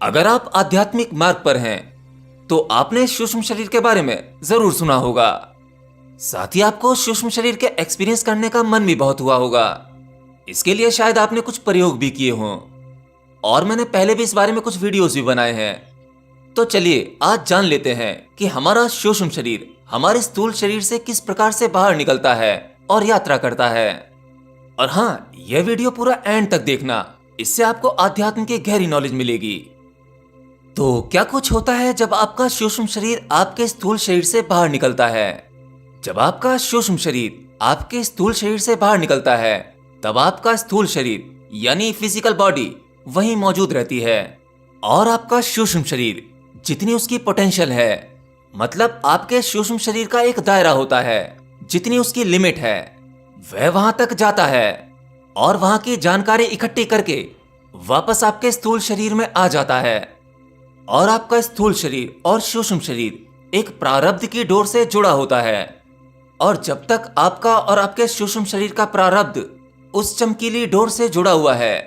अगर आप आध्यात्मिक मार्ग पर हैं, तो आपने सूक्ष्म शरीर के बारे में जरूर सुना होगा। साथ ही आपको सूक्ष्म शरीर के एक्सपीरियंस करने का मन भी बहुत हुआ होगा। इसके लिए शायद आपने कुछ प्रयोग भी किए हों, और मैंने पहले भी इस बारे में कुछ वीडियोस भी बनाए हैं। तो चलिए आज जान लेते हैं कि हमारा सूक्ष्म शरीर हमारे स्थूल शरीर से किस प्रकार से बाहर निकलता है और यात्रा करता है। और हाँ, यह वीडियो पूरा एंड तक देखना, इससे आपको आध्यात्म की गहरी नॉलेज मिलेगी। तो क्या कुछ होता है जब आपका सूक्ष्म शरीर आपके स्थूल शरीर से बाहर निकलता है? जब आपका सूक्ष्म शरीर आपके स्थूल शरीर से बाहर निकलता है, तब आपका स्थूल शरीर यानी फिजिकल बॉडी वहीं मौजूद रहती है, और आपका सूक्ष्म शरीर जितनी उसकी पोटेंशियल है, मतलब आपके सूक्ष्म शरीर का एक दायरा होता है, जितनी उसकी लिमिट है, वह वहां तक जाता है और वहां की जानकारी इकट्ठी करके वापस आपके स्थूल शरीर में आ जाता है। और आपका स्थूल शरीर और सूक्ष्म शरीर एक प्रारब्ध की डोर से जुड़ा होता है, और जब तक आपका और आपके सूक्ष्म शरीर का प्रारब्ध उस चमकीली डोर से जुड़ा हुआ है,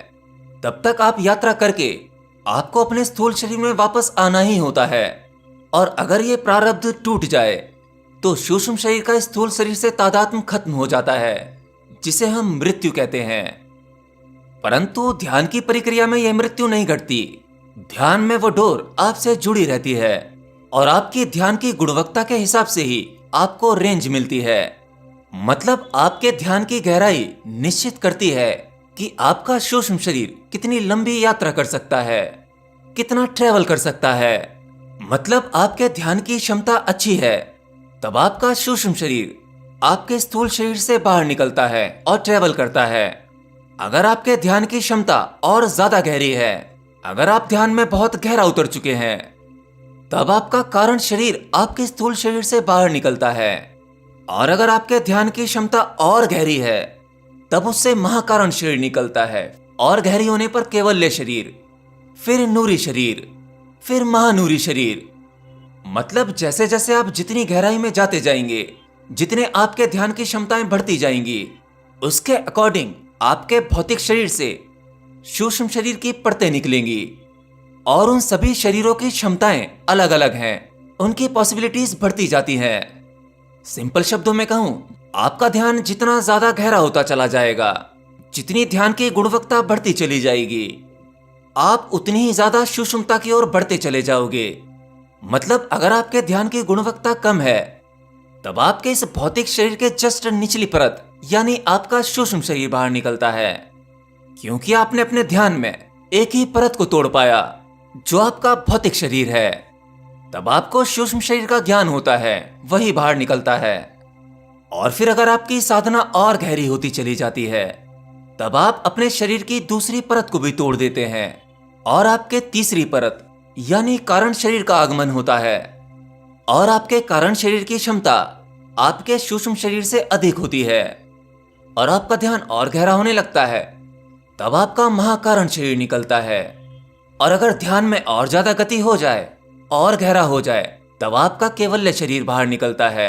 तब तक आप यात्रा करके आपको अपने स्थूल शरीर में वापस आना ही होता है। और अगर ये प्रारब्ध टूट जाए तो सूक्ष्म शरीर का स्थूल शरीर से तादात्म्य खत्म हो जाता है, जिसे हम मृत्यु कहते हैं। परंतु ध्यान की प्रक्रिया में यह मृत्यु नहीं घटती। ध्यान में वो डोर आपसे जुड़ी रहती है, और आपकी ध्यान की गुणवत्ता के हिसाब से ही आपको रेंज मिलती है। मतलब आपके ध्यान की गहराई निश्चित करती है कि आपका सूक्ष्म शरीर कितनी लंबी यात्रा कर सकता है, कितना ट्रेवल कर सकता है। मतलब आपके ध्यान की क्षमता अच्छी है, तब आपका सूक्ष्म शरीर आपके स्थूल शरीर से बाहर निकलता है और ट्रेवल करता है। अगर आपके ध्यान की क्षमता और ज्यादा गहरी है, अगर आप ध्यान में बहुत गहरा उतर चुके हैं, तब आपका कारण शरीर आपके स्थूल शरीर से बाहर निकलता है। और अगर आपके ध्यान की क्षमता और गहरी है, तब उससे महाकारण शरीर निकलता है, और गहरी होने पर केवल्य शरीर, फिर नूरी शरीर, फिर महानूरी शरीर। मतलब जैसे जैसे आप जितनी गहराई में जाते जाएंगे, जितने आपके ध्यान की क्षमताएं बढ़ती जाएंगी, उसके अकॉर्डिंग आपके भौतिक शरीर से सूक्ष्म शरीर की परतें निकलेंगी। और उन सभी शरीरों की क्षमताएं अलग अलग हैं, उनकी पॉसिबिलिटीज बढ़ती जाती हैं। सिंपल शब्दों में कहूं, आपका ध्यान जितना ज्यादा गहरा होता चला जाएगा, जितनी ध्यान की गुणवत्ता बढ़ती चली जाएगी, आप उतनी ही ज्यादा सूक्ष्मता की ओर बढ़ते चले जाओगे। मतलब अगर आपके ध्यान की गुणवत्ता कम है, तब आपके इस भौतिक शरीर के जस्ट निचली परत यानी आपका सूक्ष्म शरीर बाहर निकलता है, क्योंकि आपने अपने ध्यान में एक ही परत को तोड़ पाया, जो आपका भौतिक शरीर है। तब आपको सूक्ष्म शरीर का ज्ञान होता है, वही बाहर निकलता है। और फिर अगर आपकी साधना और गहरी होती चली जाती है, तब आप अपने शरीर की दूसरी परत को भी तोड़ देते हैं, और आपके तीसरी परत यानी कारण शरीर का आगमन होता है। और आपके कारण शरीर की क्षमता आपके सूक्ष्म शरीर से अधिक होती है, और आपका ध्यान और गहरा होने लगता है, तब आपका महाकारण शरीर निकलता है। और अगर ध्यान में और ज्यादा गति हो जाए और गहरा हो जाए, तब आपका केवल्य शरीर बाहर निकलता है,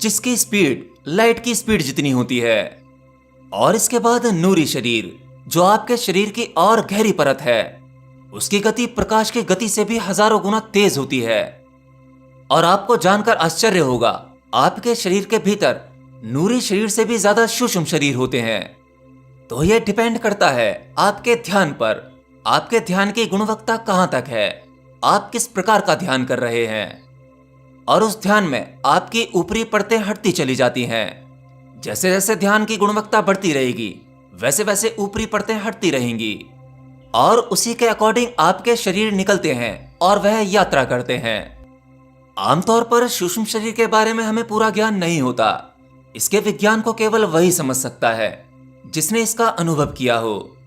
जिसकी स्पीड लाइट की स्पीड जितनी होती है। और इसके बाद नूरी शरीर, जो आपके शरीर की और गहरी परत है, उसकी गति प्रकाश की गति से भी हजारों गुना तेज होती है। और आपको जानकर आश्चर्य होगा, आपके शरीर के भीतर नूरी शरीर से भी ज्यादा सूक्ष्म शरीर होते हैं। तो यह डिपेंड करता है आपके ध्यान पर, आपके ध्यान की गुणवत्ता कहां तक है, आप किस प्रकार का ध्यान कर रहे हैं। और उस ध्यान में आपकी ऊपरी परतें हटती चली जाती हैं। जैसे जैसे ध्यान की गुणवत्ता बढ़ती रहेगी, वैसे वैसे ऊपरी परतें हटती रहेंगी, और उसी के अकॉर्डिंग आपके शरीर निकलते हैं और वह यात्रा करते हैं। आमतौर पर सूक्ष्म शरीर के बारे में हमें पूरा ज्ञान नहीं होता। इसके विज्ञान को केवल वही समझ सकता है जिसने इसका अनुभव किया हो।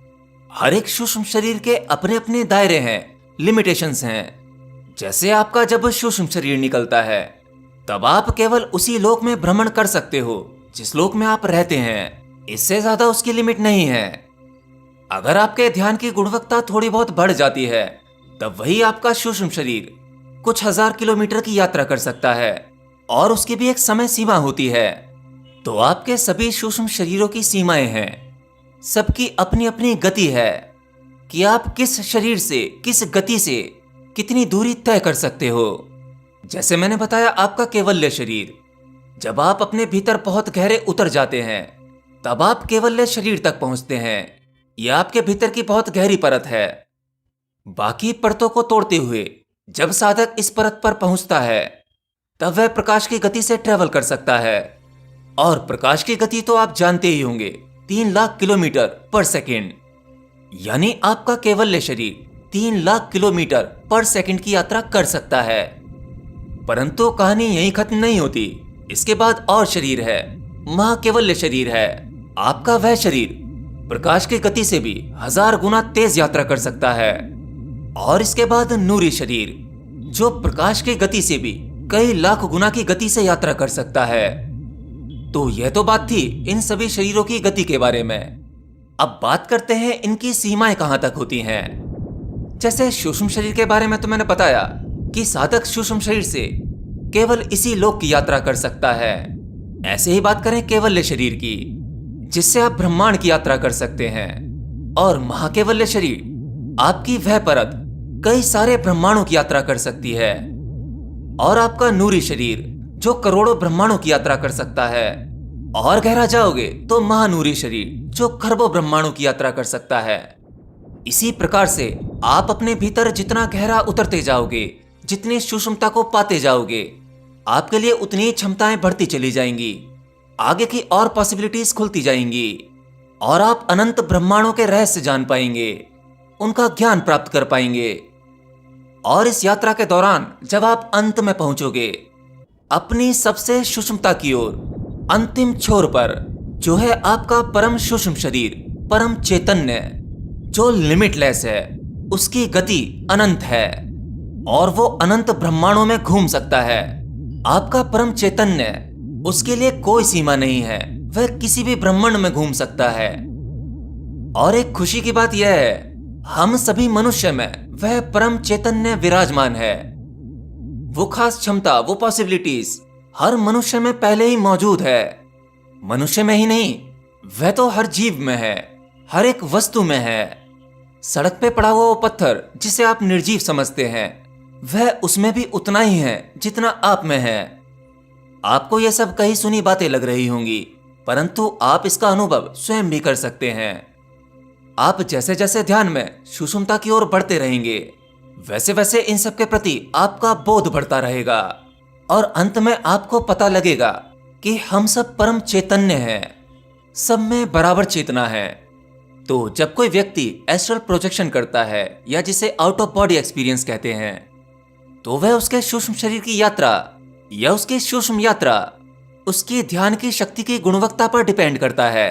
हर एक सूक्ष्म शरीर के अपने अपने दायरे हैं, लिमिटेशंस हैं। जैसे आपका जब सूक्ष्म शरीर निकलता है, तब आप केवल उसी लोक में भ्रमण कर सकते हो जिस लोक में आप रहते हैं। इससे ज्यादा उसकी लिमिट नहीं है। अगर आपके ध्यान की गुणवत्ता थोड़ी बहुत बढ़ जाती है, तब वही आपका सूक्ष्म शरीर कुछ हजार किलोमीटर की यात्रा कर सकता है, और उसकी भी एक समय सीमा होती है। तो आपके सभी सूक्ष्म शरीरों की सीमाएं हैं, सबकी अपनी अपनी गति है। कि आप किस शरीर से, किस गति से कितनी दूरी तय कर सकते हो। जैसे मैंने बताया, आपका कैवल्य शरीर, जब आप अपने भीतर बहुत गहरे उतर जाते हैं तब आप कैवल्य शरीर तक पहुंचते हैं। यह आपके भीतर की बहुत गहरी परत है। बाकी परतों को तोड़ते हुए जब साधक इस परत पर पहुंचता है तब वह प्रकाश की गति से ट्रेवल कर सकता है। और प्रकाश की गति तो आप जानते ही होंगे, 3 लाख किलोमीटर पर सेकंड। यानी आपका कैवल्य शरीर 3 लाख किलोमीटर पर सेकंड की यात्रा कर सकता है। परंतु कहानी यहीं खत्म नहीं होती। इसके बाद और शरीर है, महाकैवल्य शरीर है। आपका वह शरीर प्रकाश की गति से भी 1000 गुना तेज यात्रा कर सकता है। और इसके बाद नूरी शरीर, जो प्रकाश की गति से भी कई लाख गुना की गति से यात्रा कर सकता है। तो यह तो बात थी इन सभी शरीरों की गति के बारे में। अब बात करते हैं इनकी सीमाएं कहां तक होती हैं। जैसे सूक्ष्म शरीर के बारे में तो मैंने बताया कि साधक सूक्ष्म शरीर से केवल इसी लोक की यात्रा कर सकता है। ऐसे ही बात करें कैवल्य शरीर की, जिससे आप ब्रह्मांड की यात्रा कर सकते हैं। और महाकैवल्य शरीर, आपकी वह परत कई सारे ब्रह्मांडों की यात्रा कर सकती है। और आपका नूरी शरीर, जो करोड़ों ब्रह्मांडों की यात्रा कर सकता है। और गहरा जाओगे तो महानूरी शरीर, जो खरबों ब्रह्मांडों की यात्रा कर सकता है। इसी प्रकार से आप अपने भीतर जितना गहरा उतरते जाओगे, जितनी सूक्ष्मता को पाते जाओगे, आपके लिए उतनी ही क्षमताएं बढ़ती चली जाएंगी। आगे की और पॉसिबिलिटीज खुलती जाएंगी और आप अनंत ब्रह्मांडों के रहस्य जान पाएंगे, उनका ज्ञान प्राप्त कर पाएंगे। और इस यात्रा के दौरान जब आप अंत में पहुंचोगे, अपनी सबसे सूक्ष्मता की ओर, अंतिम छोर पर, जो है आपका परम सूक्ष्म शरीर, परम चैतन्य, जो लिमिटलेस है, उसकी गति अनंत है और वो अनंत ब्रह्मांडों में घूम सकता है। आपका परम चैतन्य, उसके लिए कोई सीमा नहीं है, वह किसी भी ब्रह्मांड में घूम सकता है। और एक खुशी की बात यह है, हम सभी मनुष्य में वह परम चैतन्य विराजमान है। वो खास क्षमता, वो पॉसिबिलिटीज हर मनुष्य में पहले ही मौजूद है। मनुष्य में ही नहीं, वह तो हर जीव में है, हर एक वस्तु में है। सड़क पे पड़ा हुआ वो पत्थर जिसे आप निर्जीव समझते हैं, वह उसमें भी उतना ही है जितना आप में है। आपको यह सब कही सुनी बातें लग रही होंगी, परंतु आप इसका अनुभव स्वयं भी कर सकते हैं। आप जैसे जैसे ध्यान में सूक्ष्मता की ओर बढ़ते रहेंगे, वैसे वैसे इन सब के प्रति आपका बोध बढ़ता रहेगा और अंत में आपको पता लगेगा कि हम सब परम चैतन्य हैं, सब में बराबर चेतना है। तो जब कोई व्यक्ति एस्ट्रल प्रोजेक्शन करता है, या जिसे आउट ऑफ बॉडी एक्सपीरियंस कहते हैं, तो वह उसके सूक्ष्म शरीर की यात्रा या उसकी सूक्ष्म यात्रा उसकी ध्यान की शक्ति की गुणवत्ता पर डिपेंड करता है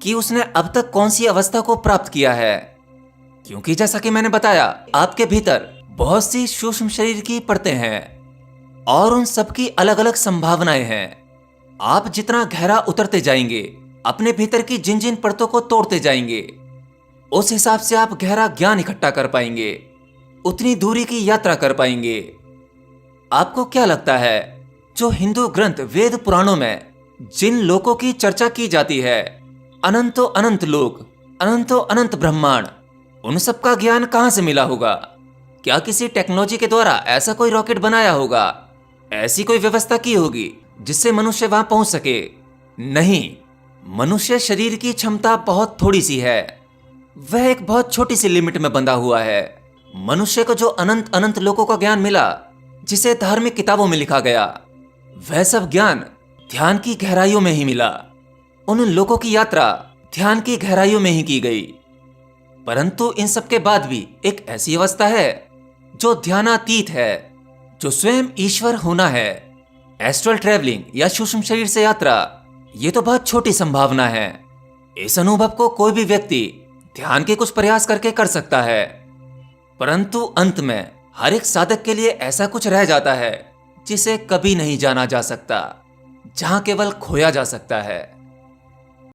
कि उसने अब तक कौन सी अवस्था को प्राप्त किया है। क्योंकि जैसा कि मैंने बताया, आपके भीतर बहुत सी सूक्ष्म शरीर की परतें हैं और उन सबकी अलग अलग संभावनाएं हैं। आप जितना गहरा उतरते जाएंगे, अपने भीतर की जिन जिन परतों को तोड़ते जाएंगे, उस हिसाब से आप गहरा ज्ञान इकट्ठा कर पाएंगे, उतनी दूरी की यात्रा कर पाएंगे। आपको क्या लगता है, जो हिंदू ग्रंथ वेद पुराणों में जिन लोकों की चर्चा की जाती है, अनंतो अनंत लोक, अनंतो अनंत ब्रह्मांड, उन सब का ज्ञान कहां से मिला होगा? क्या किसी टेक्नोलॉजी के द्वारा ऐसा कोई रॉकेट बनाया होगा, ऐसी कोई व्यवस्था की होगी जिससे मनुष्य वहां पहुंच सके? नहीं, मनुष्य शरीर की क्षमता बहुत थोड़ी सी है, वह एक बहुत छोटी सी लिमिट में बंधा हुआ है। मनुष्य को जो अनंत अनंत लोकों का ज्ञान मिला, जिसे धार्मिक किताबों में लिखा गया, वह सब ज्ञान ध्यान की गहराइयों में ही मिला। उन लोकों की यात्रा ध्यान की गहराइयों में ही की गई। परंतु इन सब के बाद भी एक ऐसी अवस्था है जो ध्यानातीत है, जो स्वयं ईश्वर होना है। एस्ट्रल ट्रैवलिंग या सूक्ष्म शरीर से यात्रा, ये तो बहुत छोटी संभावना है। इस अनुभव को कोई भी व्यक्ति ध्यान के कुछ प्रयास करके कर सकता है, परंतु अंत में हर एक साधक के लिए ऐसा कुछ रह जाता है जिसे कभी नहीं जाना जा सकता, जहां केवल खोया जा सकता है।